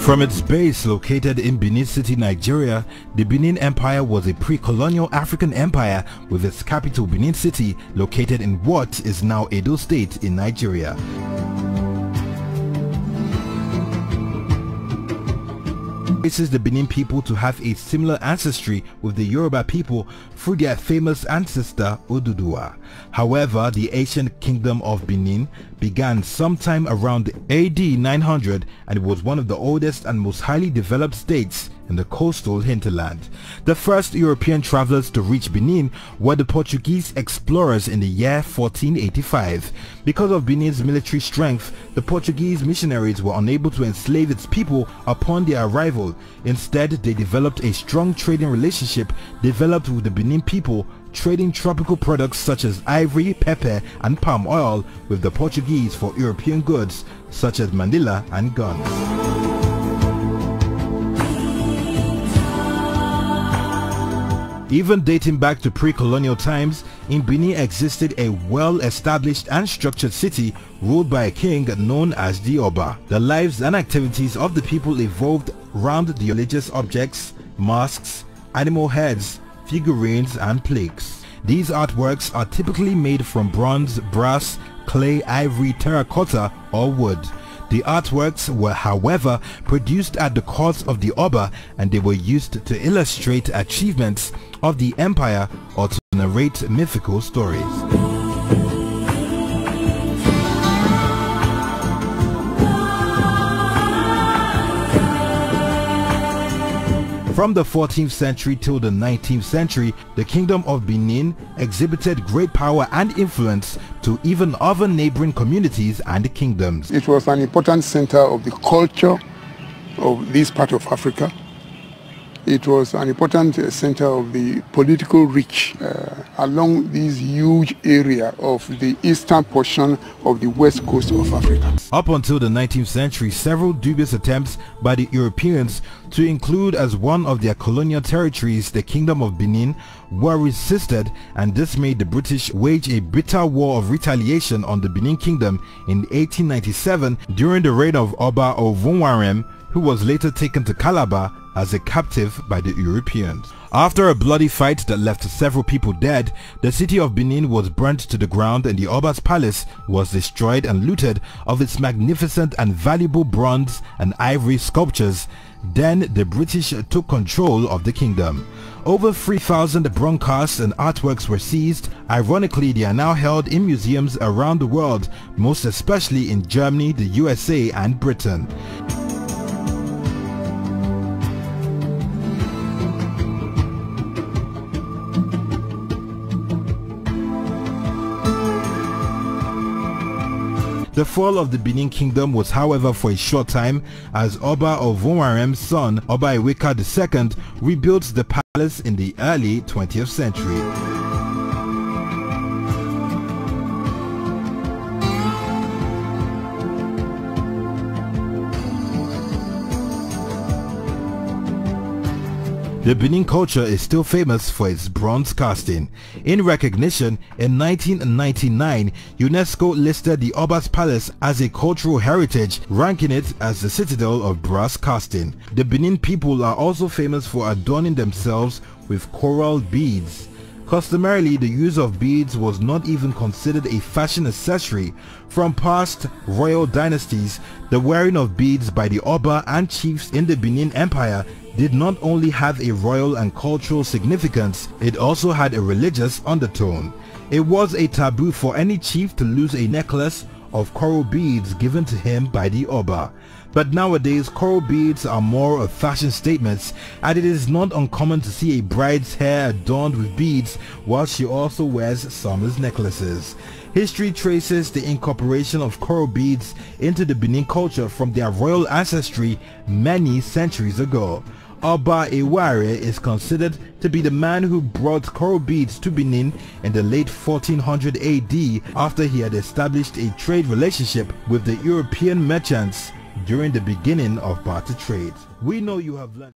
From its base located in Benin City, Nigeria, the Benin Empire was a pre-colonial African empire with its capital Benin City located in what is now Edo State in Nigeria. Traces the Benin people to have a similar ancestry with the Yoruba people through their famous ancestor Oduduwa. However, the ancient kingdom of Benin began sometime around AD 900 and it was one of the oldest and most highly developed states in the coastal hinterland. The first European travelers to reach Benin were the Portuguese explorers in the year 1485. Because of Benin's military strength, the Portuguese missionaries were unable to enslave its people upon their arrival. Instead, they developed a strong trading relationship developed with the Benin people, trading tropical products such as ivory, pepper and palm oil with the Portuguese for European goods such as mandilla and guns. Even dating back to pre-colonial times, in Benin existed a well-established and structured city ruled by a king known as the Oba. The lives and activities of the people evolved around the religious objects, masks, animal heads, figurines and plaques. These artworks are typically made from bronze, brass, clay, ivory, terracotta or wood. The artworks were, however, produced at the court of the Oba and they were used to illustrate achievements of the empire or to narrate mythical stories. From the 14th century till the 19th century, the Kingdom of Benin exhibited great power and influence to even other neighboring communities and kingdoms. It was an important center of the culture of this part of Africa. It was an important center of the political reach along this huge area of the eastern portion of the west coast of Africa. Up until the 19th century, several dubious attempts by the Europeans to include as one of their colonial territories the Kingdom of Benin were resisted, and this made the British wage a bitter war of retaliation on the Benin Kingdom in 1897 during the reign of Oba Ovonwarem, who was later taken to Calabar as a captive by the Europeans. After a bloody fight that left several people dead, the city of Benin was burnt to the ground and the Oba's palace was destroyed and looted of its magnificent and valuable bronze and ivory sculptures. Then the British took control of the kingdom. Over 3,000 bronze casts and artworks were seized. Ironically, they are now held in museums around the world, most especially in Germany, the USA and Britain. The fall of the Benin Kingdom was, however, for a short time, as Oba Ovonwarem's son, Oba Eweka II, rebuilt the palace in the early 20th century. The Benin culture is still famous for its bronze casting. In recognition, in 1999, UNESCO listed the Oba's Palace as a cultural heritage, ranking it as the citadel of brass casting. The Benin people are also famous for adorning themselves with coral beads. Customarily, the use of beads was not even considered a fashion accessory. From past royal dynasties, the wearing of beads by the Oba and chiefs in the Benin Empire did not only have a royal and cultural significance, it also had a religious undertone. It was a taboo for any chief to lose a necklace of coral beads given to him by the Oba. But nowadays, coral beads are more of fashion statements, and it is not uncommon to see a bride's hair adorned with beads while she also wears summer's necklaces. History traces the incorporation of coral beads into the Benin culture from their royal ancestry many centuries ago. Oba Eware is considered to be the man who brought coral beads to Benin in the late 1400 AD after he had established a trade relationship with the European merchants during the beginning of barter trade. We know you have learned